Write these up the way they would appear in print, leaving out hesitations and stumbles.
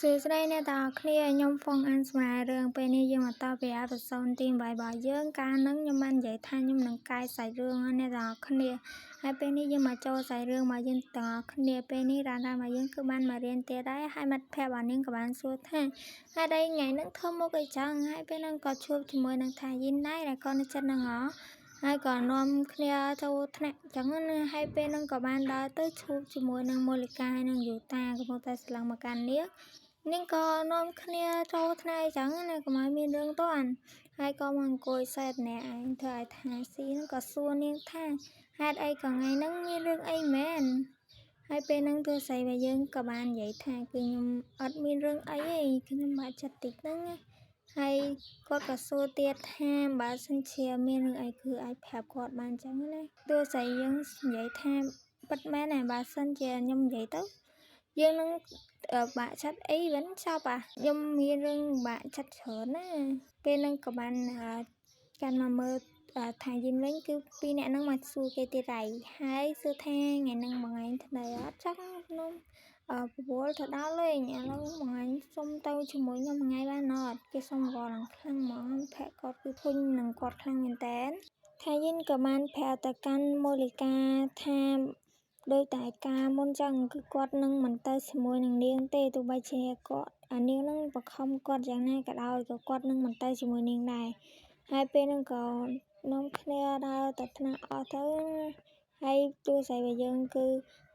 ស្ដីអ្នកទាំងអស់គ្នាខ្ញុំហ្វុងអានស្មារតីរឿងពេលនេះយើងមកតពីអេពីសូតទី8របស់យើងកាលហ្នឹងខ្ញុំបាននិយាយថាខ្ញុំនឹងកាយសាច់រឿងអ្នកទាំងអស់គ្នាហើយពេលនេះយើងមកចូលសាច់រឿងរបស់យើងទាំងអស់គ្នាពេលនេះរ៉ានរបស់យើងគឺបានមករៀនទៀតហើយមិត្តភ័ក្តិរបស់នាងក៏បានសួរថាហើយថ្ងៃហ្នឹងធ្វើមុខអីចឹងហើយពេលហ្នឹងក៏ជួបជាមួយនឹងថាយីនដែរដែលក៏នៅចិត្តនឹងហើយក៏នាំគ្នាចូលថ្នាក់ចឹងណាហើយពេលហ្នឹងក៏បានដើរទៅជួបជាមួយនឹងមូលិកាហើយនឹងយូតាកំពុងតែស្លឹងមកកាន់នាងក៏នាំគ្នាចូលថ្នាក់អីចឹងណាកុំឲ្យមានរឿងទាន់ហើយក៏មកអង្គុយសែតម្នាក់ឯងធ្វើឲ្យថាស៊ីហ្នឹងក៏សួរនាងថាហេតុអីក៏ថ្ងៃហ្នឹងមានរឿងអីមែនហើយពេលហ្នឹងទោះស្រីរបស់យើងក៏បាននិយាយថាគឺខ្ញុំអត់មានរឿងអីទេខ្ញុំបាក់ចិត្តតិចហ្នឹងណាហើយគាត់ក៏សួរទៀតថាបើសិនជាមានរឿងអីគឺអាចប្រាប់គាត់បានចឹងណាទោះស្រីយើងនិយាយថាពិតមែនណាបើសិនជាខ្ញុំនិយាយទៅយើងនឹងបាក់ចិត្តអីវិញចប់ខ្ញុំមានរឿងបាក់ចិត្តច្រើនណាពេលហ្នឹងក៏បានកាន់មកមើលថាយីនវិញគឺពីរអ្នកហ្នឹងមកសួរគេទៀតហើយសួរថាថ្ងៃហ្នឹងបងឯងធ្វើអត់ចឹងខ្ញុំពវល់ទៅដល់លេងឥឡូវបងឯងសុំទៅជាមួយខ្ញុំមួយថ្ងៃបានអត់គេសុំវល់ឡើងខ្លាំងហ្មងភ័ក្រគាត់គឺធុញនឹងគាត់ខ្លាំងមែនតើថាយីនក៏បានប្រាប់ទៅកាន់មូលិកាថាដោយតែការមុនចឹងគឺគាត់នឹងមិនទៅជាមួយនឹងនាងទេទោះបីជាគាត់នាងនឹងបខំគាត់យ៉ាងណាក៏ដោយក៏គាត់នឹងមិនទៅជាមួយនាងដែរហើយពេលហ្នឹងក៏នាំគ្នាដើរទៅថ្នាក់អស់ទៅហើយទោះស្រីរបស់យើងគឺ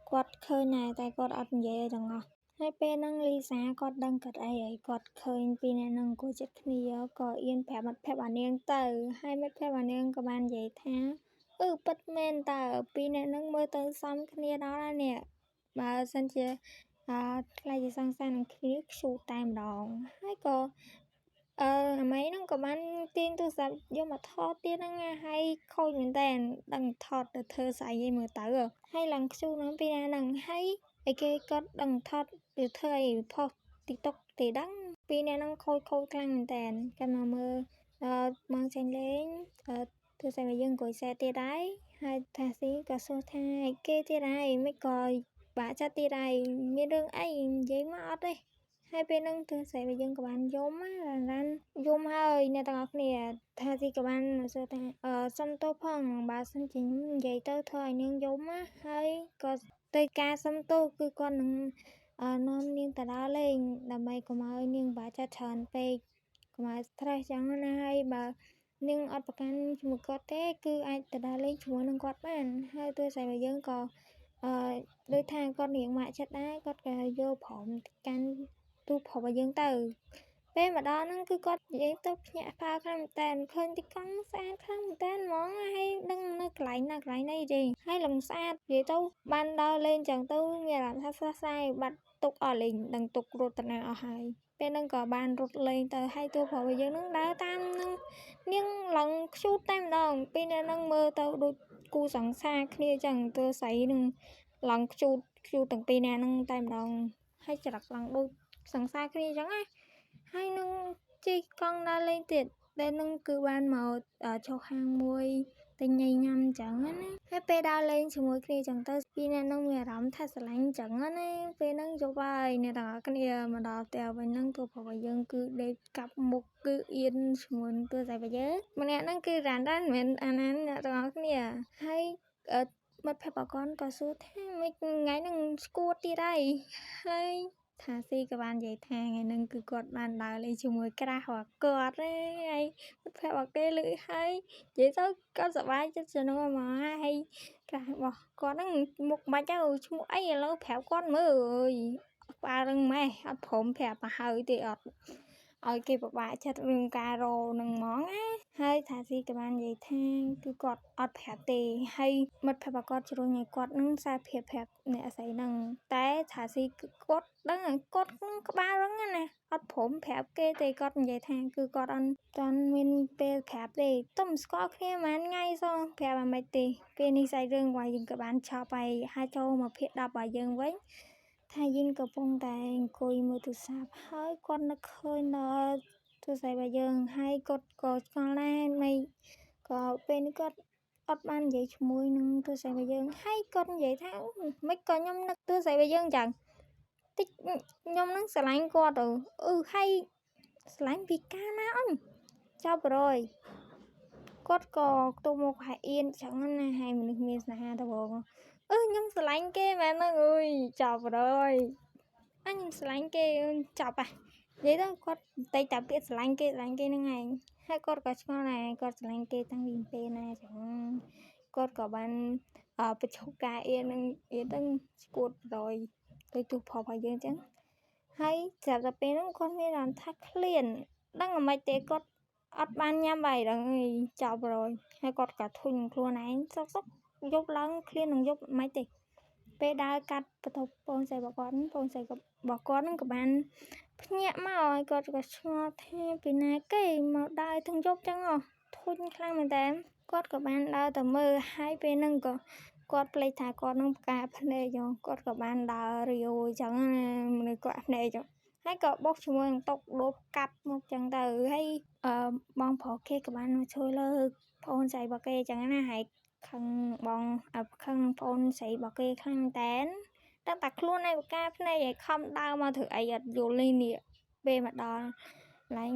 គាត់ឃើញដែរតែគាត់អត់និយាយអីទាំងអស់ហើយពេលហ្នឹងលីសាគាត់ដឹងគាត់អីហើយគាត់ឃើញពីអ្នកហ្នឹងអង្គុយចិត្តគ្នាក៏អៀនប្រាប់មិត្តភក្តិរបស់នាងទៅហើយមិត្តភក្តិរបស់នាងក៏បាននិយាយថាពិតមែនតើពីរអ្នកហ្នឹងមើលទៅសមគ្នាដល់ហើយនេះបើសិនជាខ្លាចជាសង្សារនឹងគ្នាខ្ជូតតែម្ដងហើយក៏អាម៉េហ្នឹងក៏បានទាញទូរស័ព្ទយកមកថតទៀតហ្នឹងហើយខូចមែនតើដឹងថតទៅធ្វើស្អីឯងមើលទៅហើយឡើងខ្ជូតហ្នឹងពីណាហ្នឹងហើយឯគេគាត់ដឹងថតទៅធ្វើអីផុស TikTok ទេដឹងពីអ្នកហ្នឹងខូចខ្លាំងមែនតើកាន់មកមើលមកចេញលេងទោះស្អីមកយើងអង្គុយសែទៀតហើយថាស៊ីក៏សួរថាគេទៀតហើយមិនក៏បាក់ចិត្តទៀតហើយមានរឿងអីនិយាយមកអត់ទេហើយពេលហ្នឹងទោះស្រីរបស់យើងក៏បានយំហើយអ្នកទាំងអស់គ្នាថាស៊ីក៏បានសួរថាសុំទោសផងបើសិនជាខ្ញុំនិយាយទៅធ្វើឲ្យនាងយំហើយក៏ទៅការសុំទោសគឺគាត់នឹងនាំនាងទៅដើរលេងដើម្បីកុំឲ្យនាងបាក់ចិត្តច្រើនពេកកុំឲ្យ stress ចឹងណាហើយបើនាងអត់ប្រកាន់ជាមួយគាត់ទេគឺអាចទៅដើរលេងជាមួយនឹងគាត់បានហើយទោះស្រីរបស់យើងក៏ដូចថាគាត់រៀងបាក់ចិត្តដែរគាត់ក៏យកព្រមកាន់ទូប្រុសរបស់យើងទៅពេលមកដល់ហ្នឹងគឺគាត់និយាយទៅភ្ញាក់ផ្អើលខ្លាំងមែនតើឃើញទីកង់ស្អាតខ្លាំងមែនតើហ្មងហើយដឹងនៅកន្លែងណាទេហើយលំស្អាតនិយាយទៅបានដើរលេងចឹងទៅមានអារម្មណ៍ថាស្រស់ស្រាយបាត់ទុកអស់លេងដឹងទុករត់តាណាអស់ហើយពេលហ្នឹងក៏បានរត់លេងទៅហើយទូប្រុសរបស់យើងហ្នឹងដើរតាមនឹងនាងឡើងខ្ជូតតែម្ដងពីអ្នកហ្នឹងមើលទៅដូចគូសង្សារគ្នាចឹងទើស្រីនឹងឡើងខ្ជូតទាំងពីរនាក់ហ្នឹងតែម្ដងហើយច្រឹកឡើងដូចសង្សារគ្នាចឹងណាហើយនឹងជិះកង់ដើរលេងទៀតពេលហ្នឹងគឺបានមកចុះហាងមួយទិញញ៉ៃញ៉ាំចឹងណាហើយពេលដើរលេងជាមួយគ្នាចឹងទៅពីរនាក់ហ្នឹងមានអារម្មណ៍ថាស្រឡាញ់ចឹងណាពេលហ្នឹងយប់ហើយអ្នកទាំងអស់គ្នាមកដល់ផ្ទះវិញហ្នឹងទូប្រុសរបស់យើងគឺដេកកាប់មុខគឺអៀនជាមួយនឹងទូស្រីរបស់យើងម្នាក់ហ្នឹងគឺរ៉ានមិនមែនអាណាអ្នកទាំងអស់គ្នាហើយមិត្តភក្តិរបស់គាត់ក៏សួរថាមិនថ្ងៃហ្នឹងស្គួតទៀតហើយថាស៊ីក៏បាននិយាយថាថ្ងៃហ្នឹងគឺគាត់បានដើរលេងជាមួយក្រាស់របស់គាត់ហើយមិត្តភក្តិរបស់គេឮហើយនិយាយទៅគាត់សប្បាយចិត្តជំនួសមកហើយក្រាស់របស់គាត់ហ្នឹងមុខមិនទៅឈ្មោះអីឥឡូវប្រាប់គាត់មើលអើយក្បាលរឹងម៉េះអត់ព្រមប្រាប់មកហើយទេអត់ឲ្យគេពិបាកចិត្តរឿងការរនឹងហ្មងណាហើយថាស៊ីក៏បាននិយាយថាគឺគាត់អត់ប្រាប់ទេហើយមិត្តភក្តិរបស់គាត់ជ្រុញឲ្យគាត់នឹងសារភាពប្រាប់អ្នកស្រីហ្នឹងតែថាស៊ីគឺគាត់ដឹងគាត់នឹងក្បាលរឹងណាអត់ព្រមប្រាប់គេទេគាត់និយាយថាគឺគាត់អត់ទាន់មានពេលប្រាប់ទេទុំស្គាល់គ្នាប៉ុន្មានថ្ងៃសោះប្រាប់អាម៉េចទេពេលនេះសាច់រឿងរបស់យើងក៏បានឆប់ហើយចូលមកភាគ10របស់យើងវិញថាយីនកំពុងតែអង្គុយមើលទូរស័ព្ទហើយគាត់នឹកឃើញដល់ទូរស័ព្ទរបស់យើងហើយគាត់ក៏ឆ្ងល់ដែរមិនក៏ពេលនេះគាត់អត់បាននិយាយជាមួយនឹងទូរស័ព្ទរបស់យើងហើយគាត់និយាយថាមិនក៏ខ្ញុំនឹកទូរស័ព្ទរបស់យើងចឹង តិចខ្ញុំនឹងស្រឡាញ់គាត់ទៅហើយស្រឡាញ់ពីកាលណាចាប់រយគាត់ក៏ខ្ទប់មកហើយអៀនចឹងណាហើយមនុស្សមានស្នេហាទៅបងខ្ញុំស្រឡាញ់គេមែនហ្នឹងចាប់រយខ្ញុំស្រឡាញ់គេចាប់និយាយទៅគាត់តែតាពាក្យស្រឡាញ់គេហ្នឹងឯងហើយគាត់ក៏ឆ្ងល់ដែរគាត់ស្រឡាញ់គេតាំងពីពេលណាចឹងគាត់ក៏បានបញ្ឈប់ការអៀននឹងឈួតរយទៅទូផរបស់យើងចឹងហើយស្រាប់តែពេលហ្នឹងគាត់មានអារម្មណ៍ថាឃ្លានដឹងមិនទេគាត់អត់បានញ៉ាំបាយដឹងចាប់រយហើយគាត់ក៏ធុញខ្លួនឯងសុកយប់ឡើងឃ្លាននឹងយប់មិនទេពេលដើរកាត់បន្ទប់បងស្រីរបស់គាត់ហ្នឹងក៏បានភ្ញាក់មកហើយគាត់ក៏ឆ្ងល់ថាពីណាគេមកដើរទាំងយប់ចឹងធុញខ្លាំងមែនតើគាត់ក៏បានដើរទៅមើលហើយពេលហ្នឹងក៏គាត់ភ្លេចថាគាត់នឹងផ្កាភ្នែកគាត់ក៏បានដើររាវចឹងមនុស្សគាត់ភ្នែកហើយក៏បុកជាមួយនឹងតុកដួលកាត់មកចឹងទៅហើយបងប្រុសគេក៏បានមកជួយលើកប្អូនស្រីរបស់គេចឹងណាហើយខឹងបងខឹងប្អូនស្រីរបស់គេខ្លាំងតែនតែខ្លួនឯងផ្កាភ្នែកឲ្យខំដើរមកធ្វើអីអត់យល់នេះពេលមកដល់ឡើង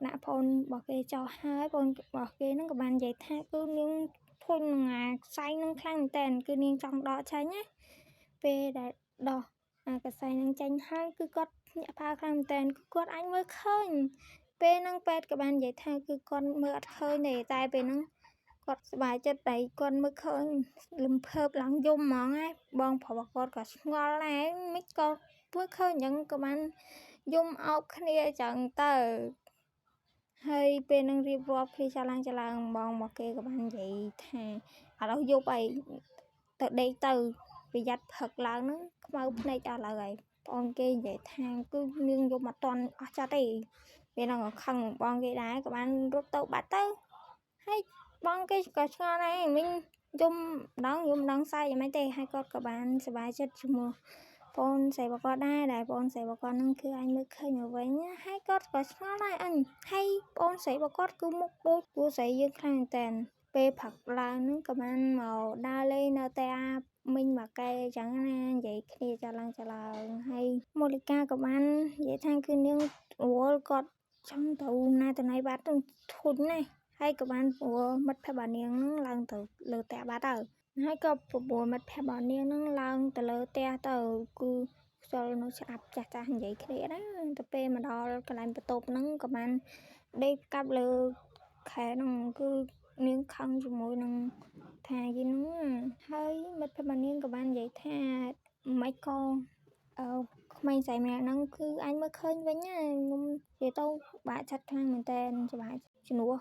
ដាក់ប្អូនរបស់គេចោលហើយប្អូនរបស់គេហ្នឹងក៏បាននិយាយថាគឺនាងធុញនឹងអាខ្សែនឹងខ្លាំងតែនគឺនាងចង់ដកចេញណាពេលដែលដោះអាកសែនឹងចេញហើយគឺគាត់ញាក់ផ្អើលខ្លាំងតែនគឺគាត់អាចមើលឃើញពេលហ្នឹងពេទ្យក៏បាននិយាយថាគឺគាត់មើលអត់ឃើញទេតែពេលហ្នឹងគាត់សប្បាយចិត្តតែគាត់មើលឃើញលំភើបឡើងយំហ្មងណាបងប្រុសរបស់គាត់ក៏ឆ្ងល់ដែរមិនក៏មើលឃើញអញ្ចឹងក៏បានយំអោបគ្នាអញ្ចឹងទៅហើយពេលនឹងរៀបរាប់គ្នាចឡើងបងមកគេក៏បាននិយាយថាឥឡូវយប់អីទៅដេកទៅប្រយ័ត្នផឹកឡើងហ្នឹងខ្មៅភ្នែកដល់ឥឡូវហើយបងគេនិយាយថាគឺនាងយប់អត់តន់អស់ចិត្តទេពេលហ្នឹងក៏ខឹងបងគេដែរក៏បានរត់ទៅបាត់ទៅហើយបងគេក៏ឆ្ងល់ដែរមិញយំម្ដងសាយមិនទេហើយគាត់ក៏បានសប្បាយចិត្តជាមួយប្អូនស្រីរបស់គាត់ដែរដែលប្អូនស្រីរបស់គាត់ហ្នឹងគឺអញមើលឃើញមកវិញហើយគាត់ក៏ឆ្ងល់ដែរហើយប្អូនស្រីរបស់គាត់គឺមុខដូចគូស្រីយើងខ្លាំងតែនពេលផឹកឡើងហ្នឹងក៏បានមកដើរលេងនៅតែមិញមកកែអញ្ចឹងណានិយាយគ្នាចឡើងហើយមូលិកាក៏បាននិយាយថាគឺនាងរវល់គាត់ចង់ទៅណាទៅណៃបាត់នឹងធុញណាស់ហើយក៏បានព្រោះមិត្តភក្តិរបស់នាងហ្នឹងឡើងទៅលើផ្ទះបាត់ហើយក៏ប្រមូលមិត្តភក្តិរបស់នាងហ្នឹងឡើងទៅលើផ្ទះទៅគឺខ្យល់នៅស្អាប់ចាស់និយាយគ្នាណាទៅពេលមកដល់កន្លែងបន្ទប់ហ្នឹងក៏បានដេកកាប់លើខែហ្នឹងគឺនាងខឹងជាមួយនឹងថាយីហ្នឹងហើយមិត្តភក្តិរបស់នាងក៏បាននិយាយថាមិនក៏ក្មេងស្រីម្នាក់ហ្នឹងគឺអញមើលឃើញវិញណាខ្ញុំនិយាយទៅបាក់ចិត្តខ្លាំងមែនតើច្បាស់ជំនួស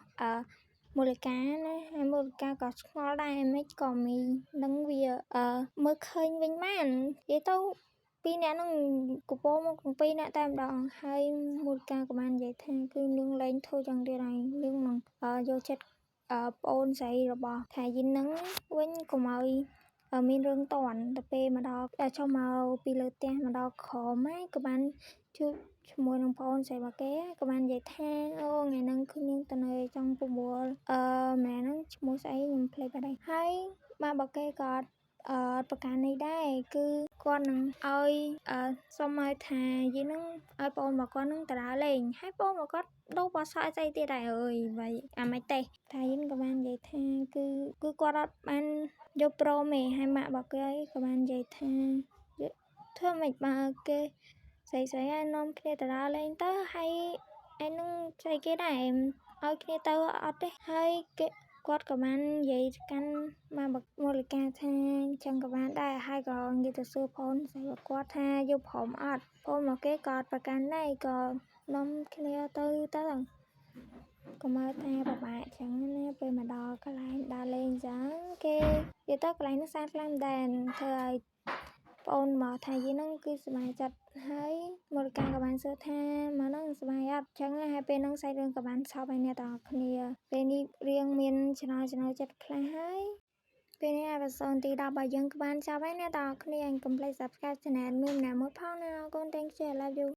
មូលិកាណាហើយមូលិកាក៏ឆ្ងល់ដែរមិនក៏មីនឹងវាមើលឃើញវិញបាននិយាយទៅពីរអ្នកហ្នឹងកពងមកពីរអ្នកតែម្ដងហើយមូលិកាក៏បាននិយាយថាគឺនាងលែងធ្វើយ៉ាងទៀតហើយនាងនឹងយកចិត្តប្អូនស្រីរបស់ថាយីនហ្នឹងវិញកុំឲ្យមានរឿងតន់ទៅពេលមកដល់ចុះមកពីលើផ្ទះមកដល់ក្រមហើយក៏បានជួបជាមួយនឹងប្អូនស្រីរបស់គេក៏បាននិយាយថាថ្ងៃហ្នឹងគឺនាងទៅនៅចង់ប្រមូលម្នាក់ហ្នឹងឈ្មោះស្អីខ្ញុំភ្លេចបាត់ហើយម៉ាក់របស់គេក៏ប្រកាសនេះដែរគឺគាត់នឹងឲ្យសុំឲ្យថាយីហ្នឹងឲ្យប្អូនរបស់គាត់នឹងទៅដើរលេងហើយប្អូនរបស់គាត់ដូរបោះសក់ស្អីទៀតដែរvậyអាមិនទេថាយីក៏បាននិយាយថាគឺគាត់អត់បានយកព្រមទេហើយម៉ាក់របស់គេក៏បាននិយាយថាធ្វើមិនបើគេស្រីឲ្យនាំគ្នាទៅដើរលេងទៅហើយឯនឹងស្អីគេដែរឲ្យគ្នាទៅអត់ទេហើយគាត់ក៏បាននិយាយកាន់មកមូលិកាថាអញ្ចឹងក៏បានដែរហើយក៏និយាយទៅសួរប្អូនស្រីរបស់គាត់ថាយកព្រមអត់ប្អូនមកគេក៏អត់ប្រកាន់ដែរក៏នាំគ្នាទៅក៏មើលថាពិបាកអញ្ចឹងណាពេលមកដល់កន្លែងដើរលេងអញ្ចឹងគេនិយាយទៅកន្លែងនោះស្អាតខ្លាំងដែរធ្វើឲ្យប្អូនមកថាយីហ្នឹងគឺសប្បាយចិត្តហើយមូលិកាក៏បានសួរថាមកហ្នឹងសប្បាយអត់អញ្ចឹងហើយពេលហ្នឹងសាច់រឿងក៏បានឆប់ឲ្យអ្នកទាំងអស់គ្នាពេលនេះរៀងមានចំណល់ចិត្តខ្លះហើយពេលនេះអេផ isode ទី10របស់យើងក៏បានចប់ហើយអ្នកទាំងអស់គ្នាកុំភ្លេច Subscribe Channel មួយម្នាក់មួយផងណាអរគុណ Thank you I love you